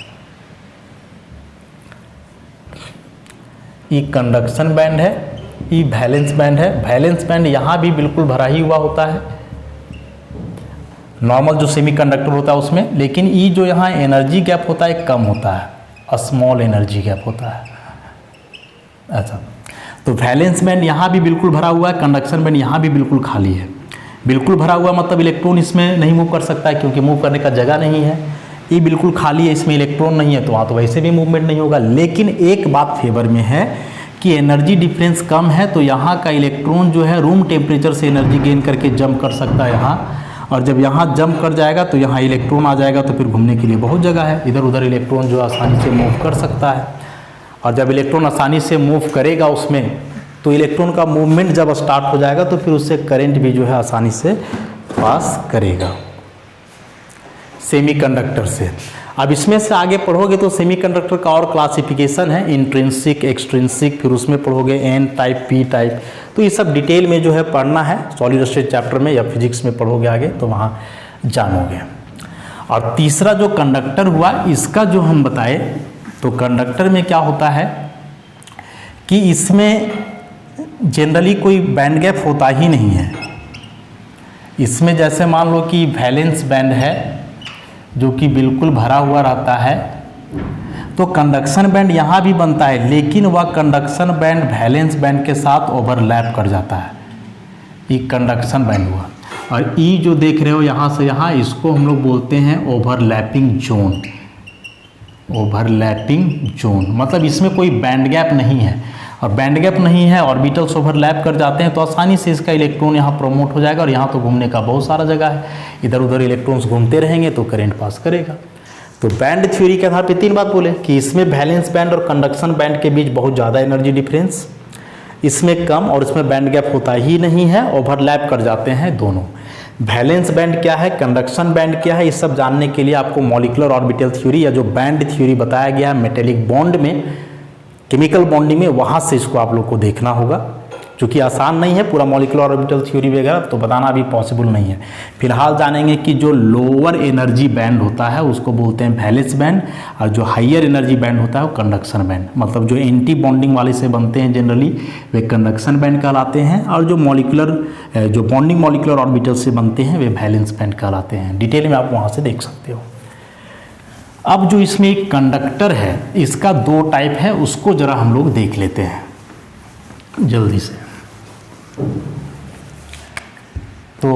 ये कंडक्शन बैंड है, ये वैलेंस बैंड है। वैलेंस बैंड यहाँ भी बिल्कुल भरा ही हुआ होता है, नॉर्मल जो सेमी कंडक्टर होता है उसमें, लेकिन ये जो यहाँ एनर्जी गैप होता है कम होता है, स्मॉल एनर्जी गैप होता है। अच्छा, तो वैलेंस बैंड यहाँ भी बिल्कुल भरा हुआ है, कंडक्शन बैंड यहाँ भी बिल्कुल खाली है। बिल्कुल भरा हुआ मतलब इलेक्ट्रॉन इसमें नहीं मूव कर सकता है, क्योंकि मूव करने का जगह नहीं है। ये बिल्कुल खाली है, इसमें इलेक्ट्रॉन नहीं है, तो वहाँ तो वैसे भी मूवमेंट नहीं होगा। लेकिन एक बात फेवर में है कि एनर्जी डिफरेंस कम है, तो यहाँ का इलेक्ट्रॉन जो है रूम टेम्परेचर से एनर्जी गेन करके जंप कर सकता है यहाँ, और जब यहाँ जंप कर जाएगा तो यहाँ इलेक्ट्रॉन आ जाएगा, तो फिर घूमने के लिए बहुत जगह है, इधर उधर इलेक्ट्रॉन जो आसानी से मूव कर सकता है। और जब इलेक्ट्रॉन आसानी से मूव करेगा उसमें, तो इलेक्ट्रॉन का मूवमेंट जब स्टार्ट हो जाएगा तो फिर उससे करंट भी जो है आसानी से पास करेगा सेमीकंडक्टर से। अब इसमें से आगे पढ़ोगे तो सेमीकंडक्टर का और क्लासिफिकेशन है, इंट्रिंसिक, एक्सट्रिंसिक, फिर उसमें पढ़ोगे एन टाइप, पी टाइप। तो ये सब डिटेल में जो है पढ़ना है सॉलिड स्टेट चैप्टर में, या फिजिक्स में पढ़ोगे आगे तो वहाँ जानोगे। और तीसरा जो कंडक्टर हुआ, इसका जो हम बताए, तो कंडक्टर में क्या होता है कि इसमें जनरली कोई बैंड गैप होता ही नहीं है। इसमें जैसे मान लो कि वैलेंस बैंड है जो कि बिल्कुल भरा हुआ रहता है, तो कंडक्शन बैंड यहाँ भी बनता है, लेकिन वह कंडक्शन बैंड वैलेंस बैंड के साथ ओवरलैप कर जाता है। ये कंडक्शन बैंड हुआ। और ई जो देख रहे हो यहाँ से यहाँ, इसको हम लोग बोलते हैं ओवरलैपिंग जोन। ओवरलैपिंग जोन मतलब इसमें कोई बैंड गैप नहीं है, और बैंड गैप नहीं है, ऑर्बिटल्स ओवरलैप कर जाते हैं, तो आसानी से इसका इलेक्ट्रॉन यहाँ प्रमोट हो जाएगा। और यहाँ तो घूमने का बहुत सारा जगह है, इधर उधर इलेक्ट्रॉन्स घूमते रहेंगे तो करंट पास करेगा। तो बैंड थ्योरी के आधार पे 3 बात बोले कि इसमें वैलेंस बैंड और कंडक्शन बैंड के बीच बहुत ज़्यादा एनर्जी डिफरेंस, इसमें कम, और इसमें बैंड गैप होता ही नहीं है, ओवरलैप कर जाते हैं दोनों। वैलेंस बैंड क्या है, कंडक्शन बैंड क्या है, ये सब जानने के लिए आपको मॉलिक्यूलर ऑर्बिटल थ्योरी या जो बैंड थ्योरी बताया गया है मेटेलिक बॉन्ड में, केमिकल बॉन्डिंग में, वहाँ से इसको आप लोग को देखना होगा, क्योंकि आसान नहीं है पूरा मॉलिक्यूलर ऑर्बिटल थ्योरी वगैरह तो बताना भी पॉसिबल नहीं है। फिलहाल जानेंगे कि जो लोअर एनर्जी बैंड होता है उसको बोलते हैं वैलेंस बैंड, और जो हाइयर एनर्जी बैंड होता है वो कंडक्शन बैंड, मतलब जो एंटी बॉन्डिंग वाले से बनते हैं जनरली वे कंडक्शन बैंड कहलाते हैं, और जो मॉलिक्यूलर जो बॉन्डिंग मॉलिक्यूलर ऑर्बिटल से बनते हैं वे वैलेंस बैंड कहलाते हैं। डिटेल में आप वहाँ से देख सकते हो। अब जो इसमें एक कंडक्टर है, इसका 2 टाइप है, उसको ज़रा हम लोग देख लेते हैं जल्दी से। तो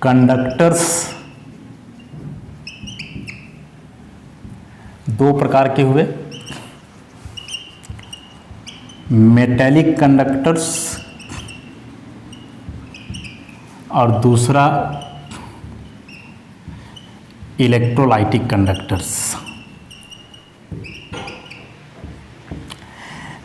कंडक्टर्स 2 प्रकार के हुए, मेटेलिक कंडक्टर्स और दूसरा इलेक्ट्रोलाइटिक कंडक्टर्स।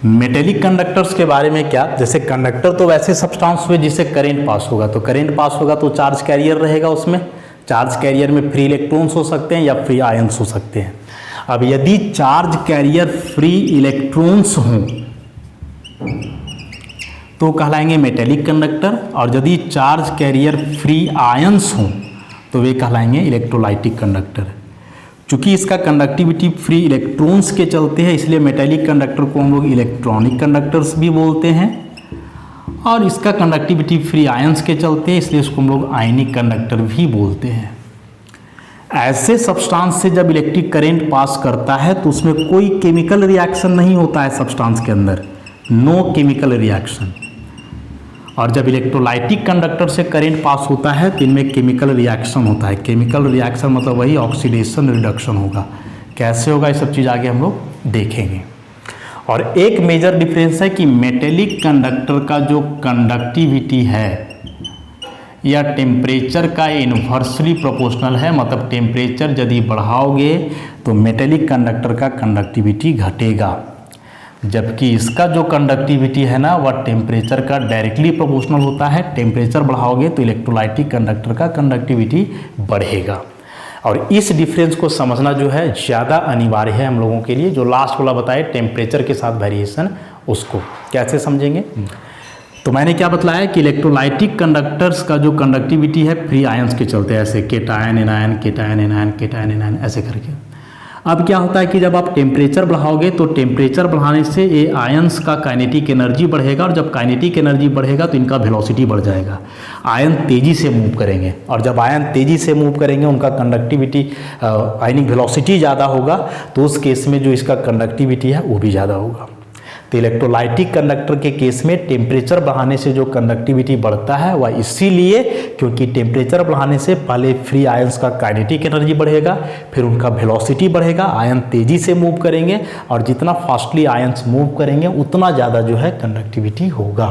मेटेलिक कंडक्टर्स के बारे में क्या, जैसे कंडक्टर तो वैसे सब्सटेंस हुए जिससे करंट पास होगा, तो करंट पास होगा तो चार्ज कैरियर रहेगा उसमें, चार्ज कैरियर में फ्री इलेक्ट्रॉन्स हो सकते हैं या फ्री आयंस हो सकते हैं। अब यदि चार्ज कैरियर फ्री इलेक्ट्रॉन्स हों तो कहलाएंगे मेटेलिक कंडक्टर, और यदि चार्ज कैरियर फ्री आयंस हों तो वे कहलाएंगे इलेक्ट्रोलाइटिक कंडक्टर। चूँकि इसका कंडक्टिविटी फ्री इलेक्ट्रॉन्स के चलते हैं, इसलिए मेटेलिक कंडक्टर को हम लोग इलेक्ट्रॉनिक कंडक्टर्स भी बोलते हैं, और इसका कंडक्टिविटी फ्री आयंस के चलते हैं, इसलिए इसको हम लोग आयनिक कंडक्टर भी बोलते हैं। ऐसे सब्सटेंस से जब इलेक्ट्रिक करंट पास करता है तो उसमें कोई केमिकल रिएक्शन नहीं होता है सब्सटेंस के अंदर, नो केमिकल रिएक्शन। और जब इलेक्ट्रोलाइटिक कंडक्टर से करंट पास होता है तो इनमें केमिकल रिएक्शन होता है। केमिकल रिएक्शन मतलब वही ऑक्सीडेशन रिडक्शन होगा। कैसे होगा ये सब चीज़ आगे हम लोग देखेंगे। और एक मेजर डिफरेंस है कि मेटेलिक कंडक्टर का जो कंडक्टिविटी है या टेम्परेचर का इन्वर्सली प्रोपोर्शनल है, मतलब टेम्परेचर यदि बढ़ाओगे तो मेटेलिक कंडक्टर का कंडक्टिविटी घटेगा, जबकि इसका जो कंडक्टिविटी है ना वह टेम्परेचर का डायरेक्टली प्रोपोर्शनल होता है। टेम्परेचर बढ़ाओगे तो इलेक्ट्रोलाइटिक कंडक्टर का कंडक्टिविटी बढ़ेगा। और इस डिफरेंस को समझना जो है ज़्यादा अनिवार्य है हम लोगों के लिए। जो लास्ट वाला बताए टेम्परेचर के साथ वेरिएशन, उसको कैसे समझेंगे। तो मैंने क्या बतलाया कि इलेक्ट्रोलाइटिक कंडक्टर्स का जो कंडक्टिविटी है फ्री आयंस के चलते, ऐसे cation anion cation anion cation anion ऐसे करके। अब क्या होता है कि जब आप टेम्परेचर बढ़ाओगे तो टेम्परेचर बढ़ाने से ये आयंस का काइनेटिक एनर्जी बढ़ेगा, और जब काइनेटिक एनर्जी बढ़ेगा तो इनका वेलोसिटी बढ़ जाएगा। आयन तेज़ी से मूव करेंगे, और जब आयन तेज़ी से मूव करेंगे उनका कंडक्टिविटी आयनिक वेलोसिटी ज़्यादा होगा, तो उस केस में जो इसका कंडक्टिविटी है वो भी ज़्यादा होगा। तो इलेक्ट्रोलाइटिक कंडक्टर के केस में टेम्परेचर बढ़ाने से जो कंडक्टिविटी बढ़ता है वह इसीलिए क्योंकि टेम्परेचर बढ़ाने से पहले फ्री आयंस का काइनेटिक एनर्जी बढ़ेगा, फिर उनका वेलोसिटी बढ़ेगा, आयन तेजी से मूव करेंगे और जितना फास्टली आयंस मूव करेंगे उतना ज़्यादा जो है कंडक्टिविटी होगा।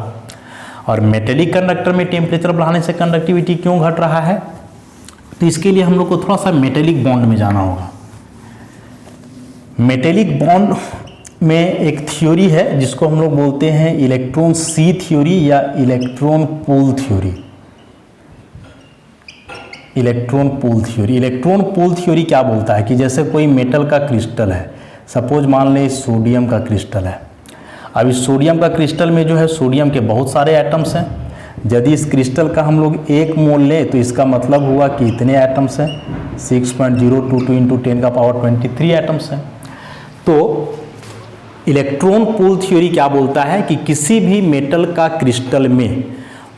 और मेटेलिक कंडक्टर में टेम्परेचर बढ़ाने से कंडक्टिविटी क्यों घट रहा है, तो इसके लिए हम लोग को थोड़ा सा मेटेलिक बॉन्ड में जाना होगा। मेटेलिक बॉन्ड में एक थ्योरी है जिसको हम लोग बोलते हैं इलेक्ट्रॉन सी थ्योरी या electron pool theory. Electron pool theory, electron pool theory क्या बोलता है कि जैसे कोई मेटल का क्रिस्टल है, सपोज मान लें सोडियम का क्रिस्टल है। अब इस सोडियम का क्रिस्टल में जो है सोडियम के बहुत सारे एटम्स हैं। यदि इस क्रिस्टल का हम लोग 1 मोल लें तो इसका मतलब हुआ कि इतने एटम्स हैं, 6.022 × 10⁻23 एटम्स हैं। तो इलेक्ट्रॉन पूल थ्योरी क्या बोलता है कि किसी भी मेटल का क्रिस्टल में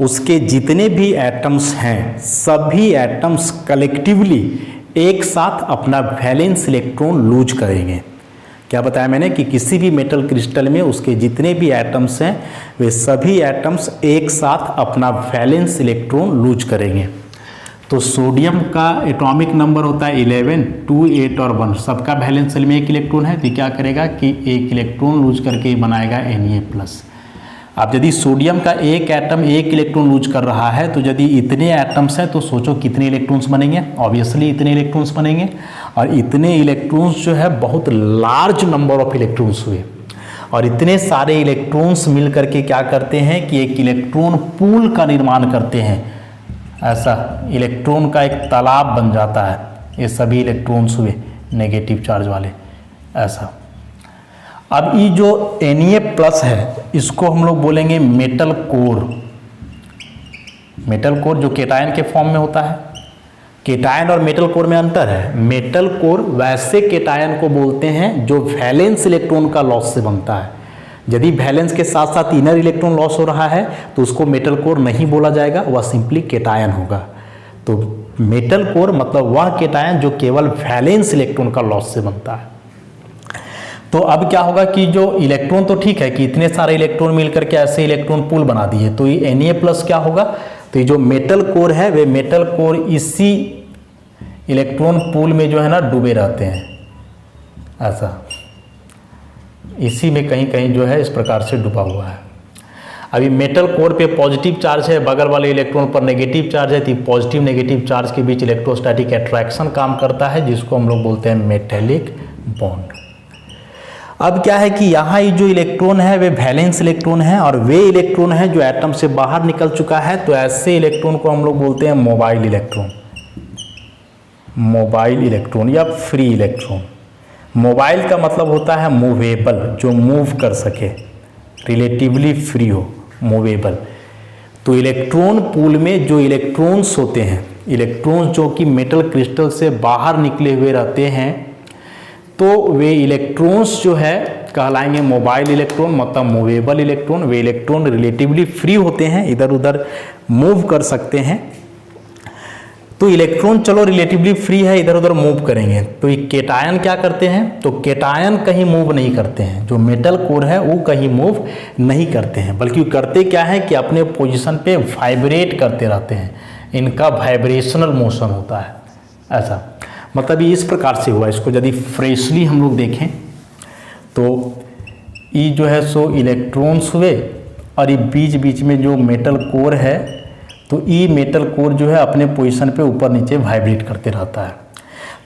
उसके जितने भी एटम्स हैं सभी एटम्स कलेक्टिवली एक साथ अपना वैलेंस इलेक्ट्रॉन लूज करेंगे। क्या बताया मैंने कि किसी भी मेटल क्रिस्टल में उसके जितने भी एटम्स हैं वे सभी एटम्स एक साथ अपना वैलेंस इलेक्ट्रॉन लूज करेंगे। तो सोडियम का एटॉमिक नंबर होता है 11, 2, 8 और 1, सबका वैलेंस शेल में 1 इलेक्ट्रॉन है, तो क्या करेगा कि 1 इलेक्ट्रॉन लूज करके बनाएगा Na+। अब यदि सोडियम का एक एटम 1 इलेक्ट्रॉन लूज कर रहा है तो यदि इतने एटम्स हैं तो सोचो कितने इलेक्ट्रॉन्स बनेंगे, ऑब्वियसली इतने इलेक्ट्रॉन्स बनेंगे। और इतने इलेक्ट्रॉन्स जो है बहुत लार्ज नंबर ऑफ इलेक्ट्रॉन्स हुए, और इतने सारे इलेक्ट्रॉन्स मिल करके क्या करते हैं कि एक इलेक्ट्रॉन पूल का निर्माण करते हैं। ऐसा इलेक्ट्रॉन का एक तालाब बन जाता है, ये सभी इलेक्ट्रॉन्स हुए नेगेटिव चार्ज वाले ऐसा। अब ये जो Na+ है इसको हम लोग बोलेंगे मेटल कोर। मेटल कोर जो केटायन के फॉर्म में होता है। केटायन और मेटल कोर में अंतर है। मेटल कोर वैसे केटायन को बोलते हैं जो वैलेंस इलेक्ट्रॉन का लॉस से बनता है। यदि वैलेंस के साथ साथ इनर इलेक्ट्रॉन लॉस हो रहा है तो उसको मेटल कोर नहीं बोला जाएगा, वह सिंपली केटायन होगा। तो मेटल कोर मतलब वह केटायन जो केवल वैलेंस इलेक्ट्रॉन का लॉस से बनता है। तो अब क्या होगा कि जो इलेक्ट्रॉन तो ठीक है कि इतने सारे इलेक्ट्रॉन मिलकर के ऐसे इलेक्ट्रॉन पूल बना दिए, तो ये Na+ क्या होगा, तो ये जो मेटल कोर है वे मेटल कोर इसी इलेक्ट्रॉन पूल में जो है ना डूबे रहते हैं ऐसा, इसी में कहीं कहीं जो है इस प्रकार से डूबा हुआ है। अभी मेटल कोर पे पॉजिटिव चार्ज है, बगल वाले इलेक्ट्रॉन पर नेगेटिव चार्ज है, तो पॉजिटिव नेगेटिव चार्ज के बीच इलेक्ट्रोस्टैटिक अट्रैक्शन काम करता है जिसको हम लोग बोलते हैं मेटेलिक बॉन्ड। अब क्या है कि यहाँ ये जो इलेक्ट्रॉन है वे वैलेंस इलेक्ट्रॉन है और वे इलेक्ट्रॉन है जो एटम से बाहर निकल चुका है, तो ऐसे इलेक्ट्रॉन को हम लोग बोलते हैं मोबाइल इलेक्ट्रॉन। मोबाइल इलेक्ट्रॉन या फ्री इलेक्ट्रॉन। मोबाइल का मतलब होता है मूवेबल, जो मूव कर सके, रिलेटिवली फ्री हो, मूवेबल। तो इलेक्ट्रॉन पूल में जो इलेक्ट्रॉन्स होते हैं, इलेक्ट्रॉन्स जो कि मेटल क्रिस्टल से बाहर निकले हुए रहते हैं, तो वे इलेक्ट्रॉन्स जो है कहलाएंगे मोबाइल इलेक्ट्रॉन, मतलब मूवेबल इलेक्ट्रॉन। वे इलेक्ट्रॉन रिलेटिवली फ्री होते हैं, इधर उधर मूव कर सकते हैं। तो इलेक्ट्रॉन चलो रिलेटिवली फ्री है, इधर उधर मूव करेंगे, तो ये केटायन क्या करते हैं, तो केटायन कहीं मूव नहीं करते हैं। जो मेटल कोर है वो कहीं मूव नहीं करते हैं, बल्कि करते क्या है कि अपने पोजीशन पे वाइब्रेट करते रहते हैं। इनका वाइब्रेशनल मोशन होता है ऐसा, मतलब ये इस प्रकार से हुआ। इसको यदि फ्रेशली हम लोग देखें तो ये जो है सो इलेक्ट्रॉन्स हुए और ये बीच बीच में जो मेटल कोर है, तो ये मेटल कोर जो है अपने पोजीशन पे ऊपर नीचे वाइब्रेट करते रहता है।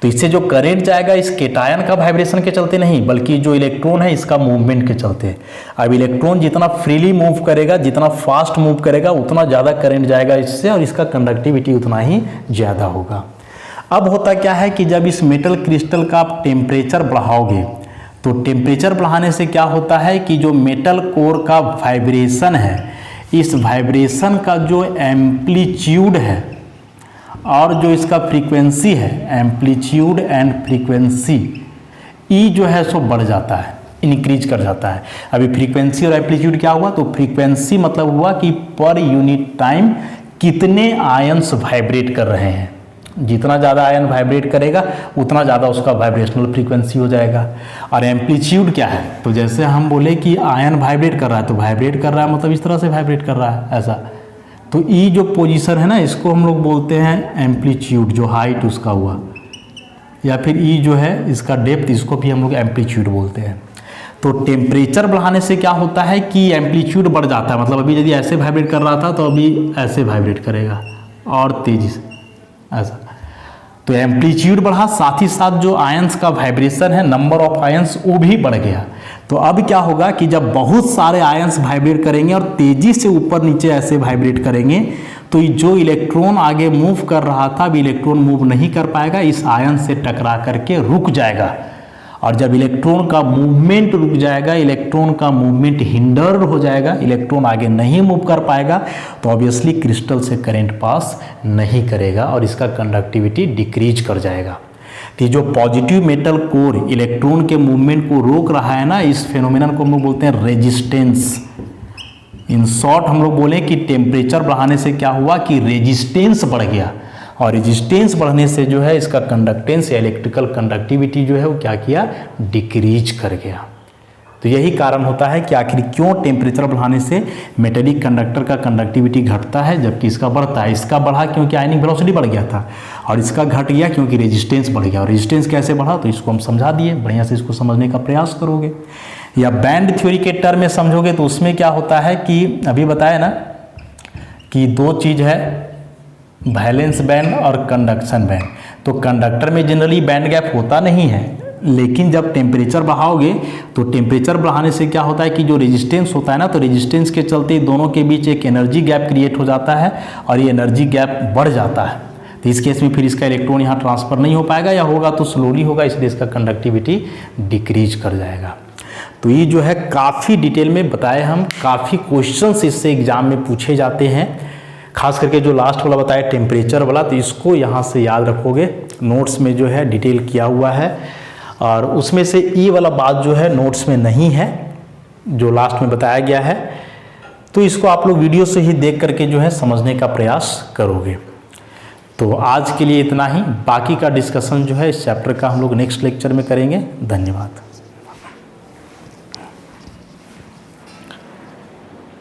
तो इससे जो करंट जाएगा इस केटायन का वाइब्रेशन के चलते नहीं, बल्कि जो इलेक्ट्रॉन है इसका मूवमेंट के चलते। अब इलेक्ट्रॉन जितना फ्रीली मूव करेगा, जितना फास्ट मूव करेगा, उतना ज़्यादा करंट जाएगा इससे और इसका कंडक्टिविटी उतना ही ज़्यादा होगा। अब होता क्या है कि जब इस मेटल क्रिस्टल का आप टेम्परेचर बढ़ाओगे, तो टेम्परेचर बढ़ाने से क्या होता है कि जो मेटल कोर का वाइब्रेशन है, इस वाइब्रेशन का जो एम्पलीट्यूड है और जो इसका फ्रीक्वेंसी है, एम्पलीट्यूड एंड फ्रीक्वेंसी, ई जो है सो बढ़ जाता है, इंक्रीज कर जाता है। अभी फ्रीक्वेंसी और एम्पलीट्यूड क्या हुआ, तो फ्रीक्वेंसी मतलब हुआ कि पर यूनिट टाइम कितने आयंस वाइब्रेट कर रहे हैं, जितना ज़्यादा आयन वाइब्रेट करेगा उतना ज़्यादा उसका वाइब्रेशनल फ्रीक्वेंसी हो जाएगा। और एम्पलीट्यूड क्या है, तो जैसे हम बोले कि आयन वाइब्रेट कर रहा है, तो वाइब्रेट कर रहा है मतलब इस तरह से वाइब्रेट कर रहा है ऐसा। तो ई जो पोजीशन है ना, इसको हम लोग बोलते हैं एम्पलीट्यूड, जो हाइट उसका हुआ, या फिर ई जो है इसका डेप्थ, इसको भी हम लोग एम्पलीट्यूड बोलते हैं। तो टेम्परेचर बढ़ाने से क्या होता है कि एम्पलीट्यूड बढ़ जाता है, मतलब अभी यदि ऐसे वाइब्रेट कर रहा था तो अभी ऐसे वाइब्रेट करेगा और तेजी से ऐसा। तो एम्पलीट्यूड बढ़ा, साथ ही साथ जो आयंस का वाइब्रेशन है, नंबर ऑफ आयंस वो भी बढ़ गया। तो अब क्या होगा कि जब बहुत सारे आयंस वाइब्रेट करेंगे और तेजी से ऊपर नीचे ऐसे वाइब्रेट करेंगे, तो जो इलेक्ट्रॉन आगे मूव कर रहा था, अब इलेक्ट्रॉन मूव नहीं कर पाएगा, इस आयन से टकरा करके रुक जाएगा। और जब इलेक्ट्रॉन का मूवमेंट रुक जाएगा, इलेक्ट्रॉन का मूवमेंट हिंडर हो जाएगा, इलेक्ट्रॉन आगे नहीं मूव कर पाएगा, तो ऑब्वियसली क्रिस्टल से करंट पास नहीं करेगा और इसका कंडक्टिविटी डिक्रीज कर जाएगा। कि जो पॉजिटिव मेटल कोर इलेक्ट्रॉन के मूवमेंट को रोक रहा है ना, इस फेनोमेनन को हम लोग बोलते हैं रेजिस्टेंस। इन शॉर्ट हम लोग बोले कि टेम्परेचर बढ़ाने से क्या हुआ कि रेजिस्टेंस बढ़ गया, और रेजिस्टेंस बढ़ने से जो है इसका कंडक्टेंस या इलेक्ट्रिकल कंडक्टिविटी जो है वो क्या किया, डिक्रीज कर गया। तो यही कारण होता है कि आखिर क्यों टेम्परेचर बढ़ाने से मेटेलिक कंडक्टर का कंडक्टिविटी घटता है जबकि इसका बढ़ता है। इसका बढ़ा क्योंकि आयनिक वेलोसिटी बढ़ गया था, और इसका घट गया क्योंकि रेजिस्टेंस बढ़ गया। और रेजिस्टेंस कैसे बढ़ा, तो इसको हम समझा दिए, बढ़िया से इसको समझने का प्रयास करोगे। या बैंड थ्योरी के टर्म में समझोगे तो उसमें क्या होता है कि अभी बताया ना कि दो चीज़ है, वैलेंस बैंड और कंडक्शन बैंड। तो कंडक्टर में जनरली बैंड गैप होता नहीं है, लेकिन जब टेम्परेचर बढ़ाओगे तो टेम्परेचर बढ़ाने से क्या होता है कि जो रेजिस्टेंस होता है ना, तो रेजिस्टेंस के चलते दोनों के बीच एक एनर्जी गैप क्रिएट हो जाता है और ये एनर्जी गैप बढ़ जाता है। तो इस केस में फिर इसका इलेक्ट्रॉन यहाँ ट्रांसफर नहीं हो पाएगा, या होगा तो स्लोली होगा, इसलिए इसका कंडक्टिविटी डिक्रीज कर जाएगा। तो ये जो है काफ़ी डिटेल में बताए हम, काफ़ी क्वेश्चंस इससे एग्जाम में पूछे जाते हैं, खास करके जो लास्ट वाला बताया टेम्परेचर वाला, तो इसको यहाँ से याद रखोगे। नोट्स में जो है डिटेल किया हुआ है, और उसमें से ई वाला बात जो है नोट्स में नहीं है, जो लास्ट में बताया गया है। तो इसको आप लोग वीडियो से ही देख करके जो है समझने का प्रयास करोगे। तो आज के लिए इतना ही, बाकी का डिस्कशन जो है इस चैप्टर का हम लोग नेक्स्ट लेक्चर में करेंगे। धन्यवाद।